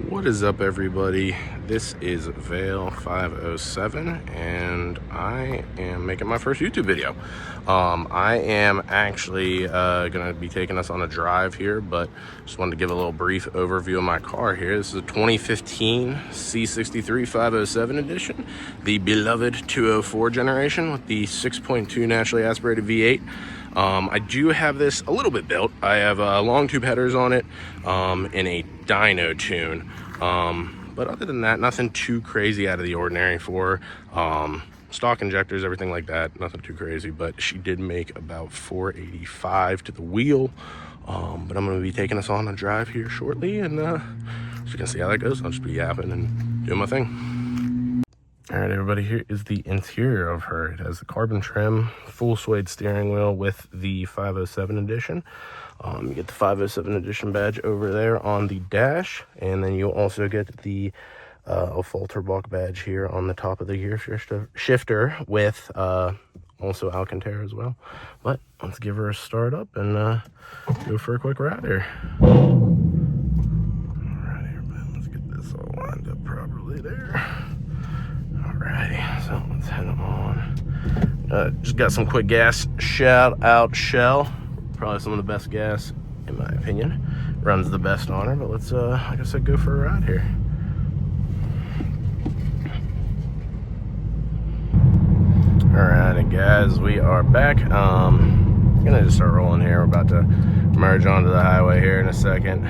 What is up, everybody? This is Vale 507 and I am making my first YouTube video. I am actually gonna be taking us on a drive here, but just wanted to give a little brief overview of my car here. This is a 2015 C63 507 edition, the beloved 204 generation with the 6.2 naturally aspirated V8. I do have this a little bit built. I have long tube headers on it in a dyno tune, but other than that, nothing too crazy out of the ordinary for stock injectors, everything like that, nothing too crazy. But she did make about 485 to the wheel, but I'm going to be taking us on a drive here shortly, and so you can see how that goes. I'll just be yapping and doing my thing. All right, everybody, here is the interior of her. It has the carbon trim, full suede steering wheel with the 507 edition. You get the 507 edition badge over there on the dash, and then you'll also get the Falterbach badge here on the top of the gear shifter with also Alcantara as well. But let's give her a start up and go for a quick ride here. All right, everybody, let's get this all lined up properly there. Alrighty, so let's head on. Just got some quick gas. Shout out Shell. Probably some of the best gas, in my opinion. Runs the best on her, but let's, like I said, go for a ride here. Alrighty, guys, we are back. Gonna just start rolling here. We're about to merge onto the highway here in a second.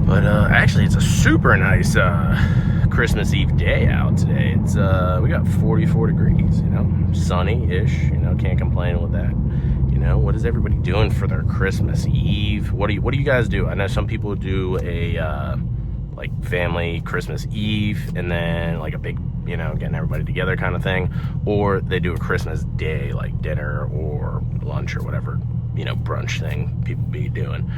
But actually, it's a super nice Christmas Eve day out today. It's we got 44 degrees, you know, sunny-ish, you know, can't complain with that. You know, what is everybody doing for their Christmas Eve? What do you guys do? I know some people do a like family Christmas Eve and then like a big, you know, getting everybody together kind of thing, or they do a Christmas Day, like dinner or lunch or whatever, you know, brunch thing people be doing.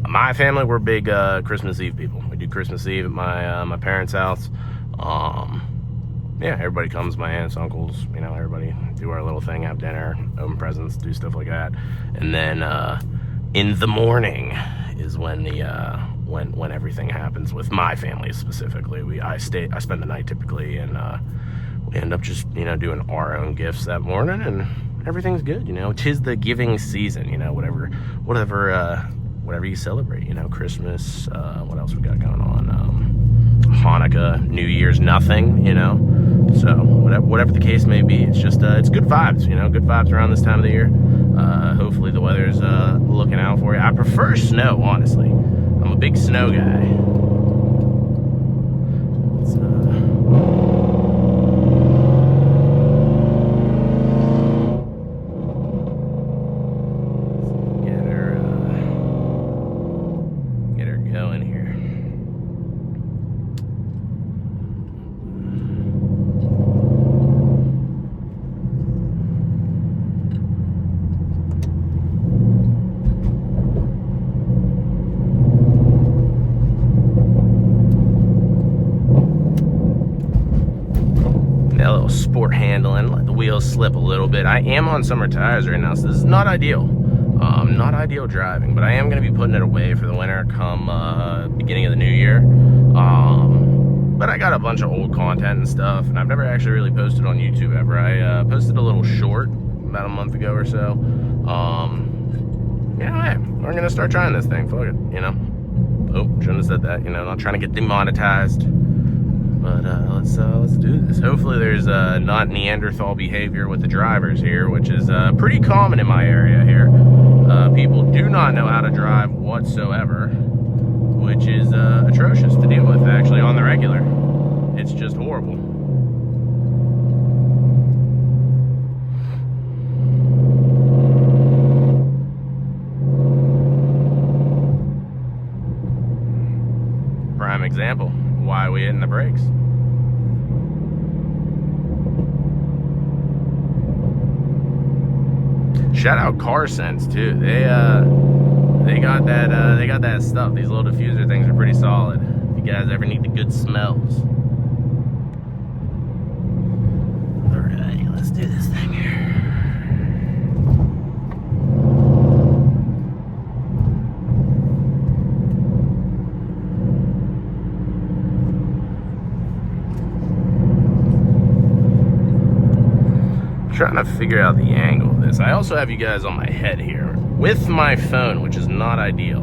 My family, we're big Christmas Eve people. We do Christmas Eve at my parents' house. Yeah, everybody comes, my aunts, uncles, you know, everybody do our little thing, have dinner, open presents, do stuff like that. And then in the morning is when the when everything happens with my family specifically. I spend the night typically, and we end up just, you know, doing our own gifts that morning, and everything's good. You know, 'tis the giving season. You know, whatever you celebrate, you know, Christmas, what else we got going on, Hanukkah, New Year's, nothing, you know, so whatever the case may be, it's just, it's good vibes, you know, good vibes around this time of the year. Hopefully the weather's looking out for you. I prefer snow, honestly. I'm a big snow guy. Sport handling, let the wheels slip a little bit. I am on summer tires right now, so this is not ideal. Not ideal driving, but I am going to be putting it away for the winter come beginning of the new year. But I got a bunch of old content and stuff, and I've never actually really posted on YouTube ever. I posted a little short about a month ago or so. Yeah, hey, we're going to start trying this thing. Fuck it, you know. Oh, shouldn't have said that, you know, not trying to get demonetized. But let's do this. Hopefully there's not Neanderthal behavior with the drivers here, which is pretty common in my area here. People do not know how to drive whatsoever, which is atrocious to deal with, actually, on the regular. It's just horrible. Prime example. Why are we hitting the brakes? Shout out Car Sense too. They got that stuff. These little diffuser things are pretty solid. If you guys ever need the good smells. Alright, let's do this thing here. trying to figure out the angle of this. I also have you guys on my head here with my phone, which is not ideal.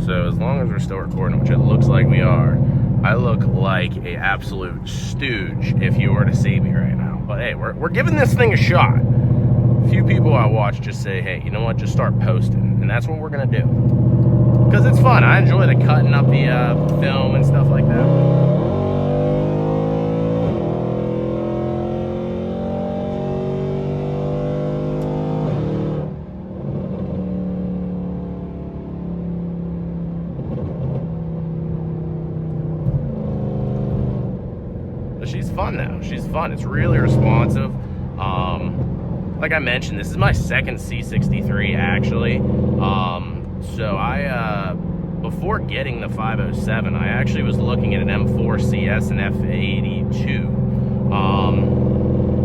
So as long as we're still recording, which it looks like we are, I look like a absolute stooge if you were to see me right now. But hey, we're giving this thing a shot. A few people I watch just say, hey, you know what, just start posting. And that's what we're gonna do. Because it's fun. I enjoy the cutting up the film and stuff like that. She's fun now. She's fun. It's really responsive. Like I mentioned, this is my second C63 actually. So I before getting the 507, I actually was looking at an M4 CS and F82.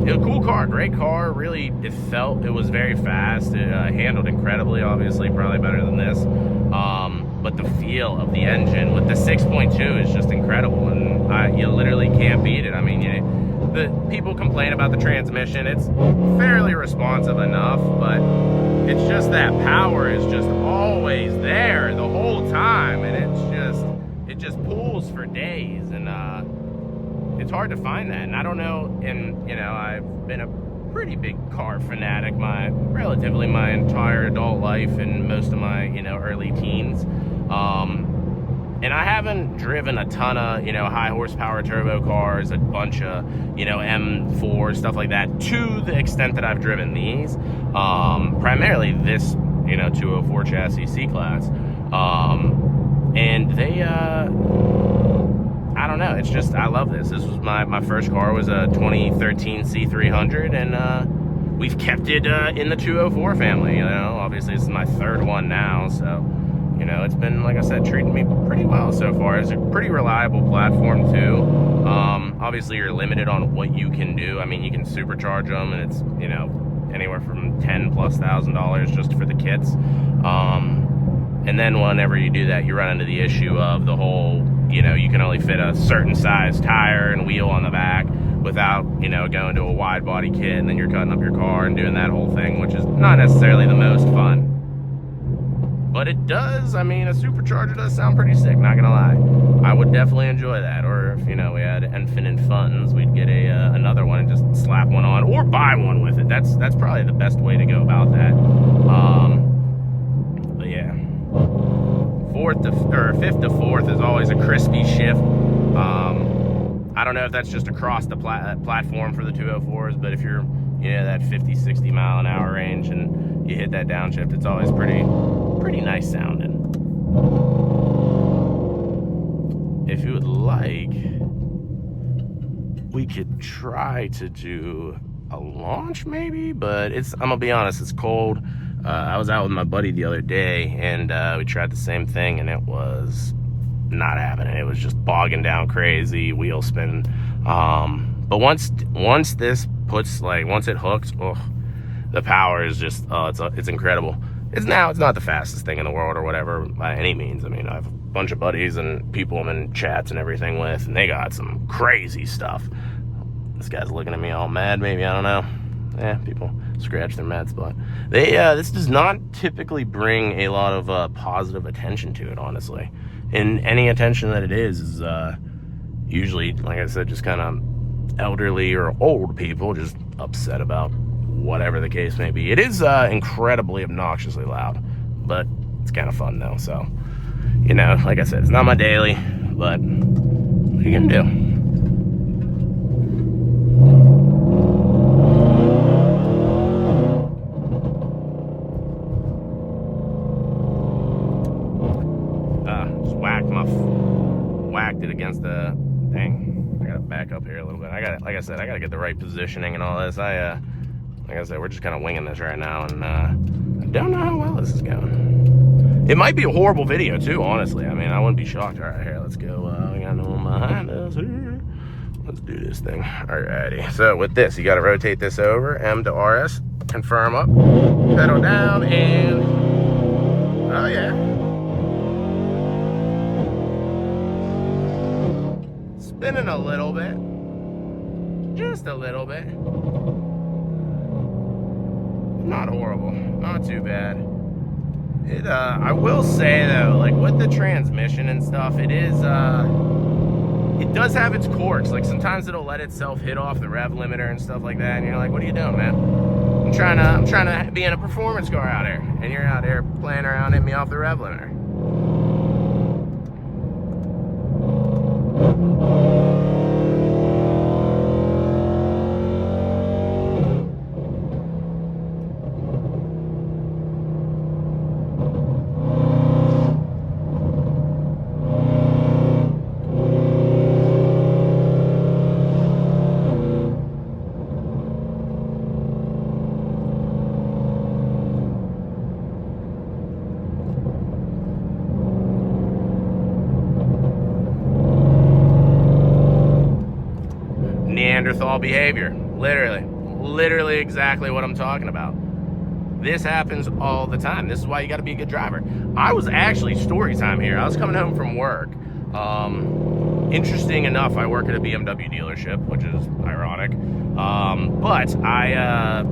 A cool car, great car. Really, it was very fast. It handled incredibly, obviously, probably better than this. But the feel of the engine with the 6.2 is just incredible, and you literally can't beat it. I mean, the people complain about the transmission. It's fairly responsive enough, but it's just that power is just always there the whole time, and it just pulls for days, and it's hard to find that. And I don't know, and I've been a pretty big car fanatic relatively my entire adult life and most of my early teens. And I haven't driven a ton of, high horsepower turbo cars, a bunch of, M4, stuff like that, to the extent that I've driven these. Primarily this, 204 chassis C-Class. And they, I don't know, it's just, I love this. This was my first car was a 2013 C300, and we've kept it in the 204 family, Obviously, this is my third one now, so... it's been, like I said, treating me pretty well so far. It's a pretty reliable platform, too. Obviously, you're limited on what you can do. I mean, you can supercharge them, and it's, anywhere from $10,000+ just for the kits. And then whenever you do that, you run into the issue of the whole, you can only fit a certain size tire and wheel on the back without, going to a wide body kit, and then you're cutting up your car and doing that whole thing, which is not necessarily the most fun. But it does, I mean, a supercharger does sound pretty sick, not gonna lie. I would definitely enjoy that. Or if, we had infinite funds, we'd get another one and just slap one on, or buy one with it. That's probably the best way to go about that. But yeah. Fifth to fourth is always a crispy shift. I don't know if that's just across the platform for the 204s, but if you're, that 50, 60 mile an hour range and you hit that downshift, it's always pretty nice sounding. If you would like, we could try to do a launch maybe, but I'm gonna be honest, it's cold. I was out with my buddy the other day, and we tried the same thing, and it was not happening. It was just bogging down crazy, wheel spinning. But once this puts, once it hooks, the power is just, it's incredible. It's not the fastest thing in the world or whatever by any means. I mean, I have a bunch of buddies and people I'm in chats and everything with, and they got some crazy stuff. This guy's looking at me all mad, maybe, I don't know. Yeah, people scratch their mad spot. This does not typically bring a lot of positive attention to it, honestly. And any attention that it is usually, like I said, just kind of elderly or old people just upset about whatever the case may be. It is incredibly obnoxiously loud, but it's kind of fun though. So, like I said, it's not my daily, but what are you gonna do? Just whacked it against the thing. I gotta back up here a little bit. Like I said, I gotta get the right positioning and all this. Like I said, we're just kind of winging this right now, and I don't know how well this is going. It might be a horrible video, too, honestly. I mean, I wouldn't be shocked. All right, here, let's go. We got no one behind us here. Let's do this thing. Alrighty. So, with this, you got to rotate this over. M to RS. Confirm up. Pedal down, and... oh, yeah. Spinning a little bit. Just a little bit. not horrible, not too bad. It I will say though, like with the transmission and stuff, it does have its quirks. Like sometimes it'll let itself hit off the rev limiter and stuff like that, and you're like, what are you doing, man? I'm trying to be in a performance car out here, and you're out there playing around hitting me off the rev limiter. Neanderthal behavior, literally exactly what I'm talking about. This happens all the time. This is why you got to be a good driver. I was actually, story time here, I was coming home from work. Interesting enough, I work at a BMW dealership, which is ironic, but I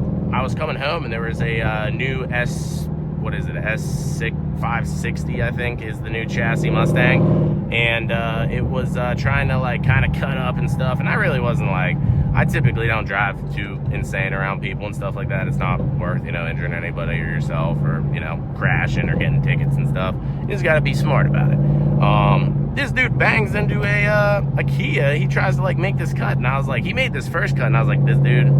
was coming home and there was a new S560, I think, is the new chassis Mustang, and it was trying to like kind of cut up and stuff, and I really wasn't like, I typically don't drive too insane around people and stuff like that. It's not worth, you know, injuring anybody or yourself, or, you know, crashing or getting tickets and stuff. You just got to be smart about it. This dude bangs into a Kia. He tries to like make this cut, and I was like, he made this first cut, and I was like, this dude,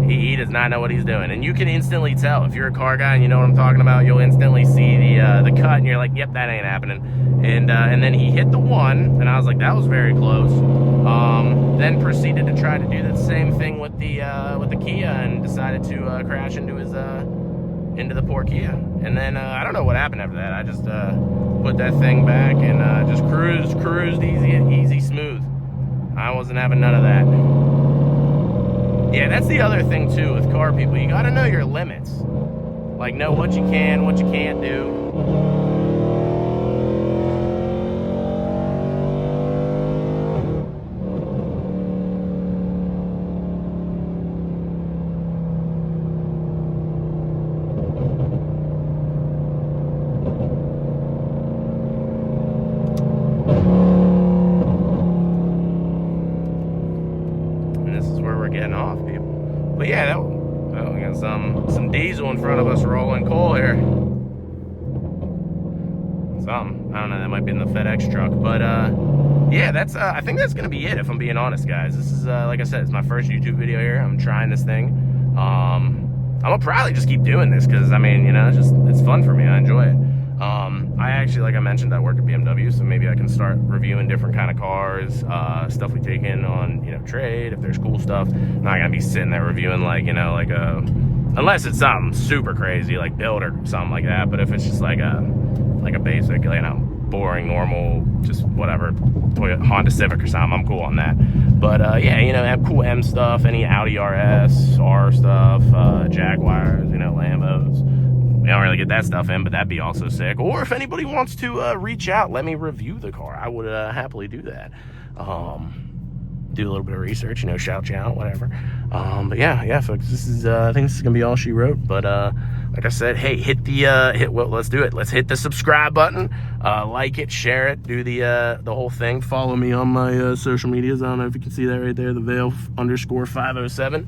he does not know what he's doing. And you can instantly tell if you're a car guy and you know what I'm talking about. You'll instantly see the cut, and you're like, yep, that ain't happening. And then he hit the one, and I was like, that was very close. Then proceeded to try to do the same thing with the Kia, and decided to crash into the poor Kia. And then I don't know what happened after that. I just put that thing back and just cruised easy smooth. I wasn't having none of that. Yeah, that's the other thing too with car people. You gotta know your limits. Like, know what you can, what you can't do. Getting off, people. But yeah, we got some diesel in front of us rolling coal here. Something, I don't know, that might be in the FedEx truck. But yeah, that's I think that's gonna be it, if I'm being honest, guys. This is like I said, it's my first YouTube video here. I'm trying this thing. I'm gonna probably just keep doing this because, I mean, you know, it's fun for me. I enjoy it. I actually, like I mentioned, I work at BMW, so maybe I can start reviewing different kind of cars, stuff we take in on, you know, trade, if there's cool stuff. I'm not gonna be sitting there reviewing, like, you know, like unless it's something super crazy, like build or something like that. But if it's just like a basic, you know, boring, normal, just whatever, Toyota, Honda Civic or something, I'm cool on that. But yeah, you know, cool M stuff, any Audi RS, R stuff, Jaguars, you know, Lambos. We don't really get that stuff in, but that'd be also sick. Or if anybody wants to reach out, let me review the car. I would happily do that. Do a little bit of research, you know, shout you out, whatever. But yeah, folks, this is I think this is gonna be all she wrote. But like I said, hey, well, let's do it. Let's hit the subscribe button, like it, share it, do the whole thing. Follow me on my social medias. I don't know if you can see that right there, the Veil_507.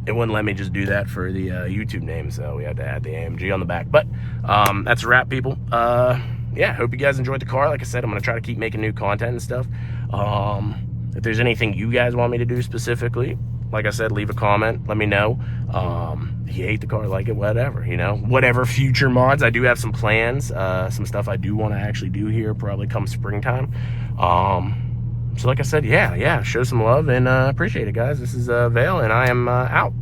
It wouldn't let me just do that for the YouTube name, so we had to add the AMG on the back. But that's a wrap, people. Yeah, hope you guys enjoyed the car. Like I said, I'm gonna try to keep making new content and stuff. If there's anything you guys want me to do specifically, like I said, leave a comment, let me know. If you hate the car, like it, whatever, you know, whatever future mods. I do have some plans, some stuff I do want to actually do here, probably come springtime. So like I said, yeah, show some love, and appreciate it, guys. This is Vale, and I am out.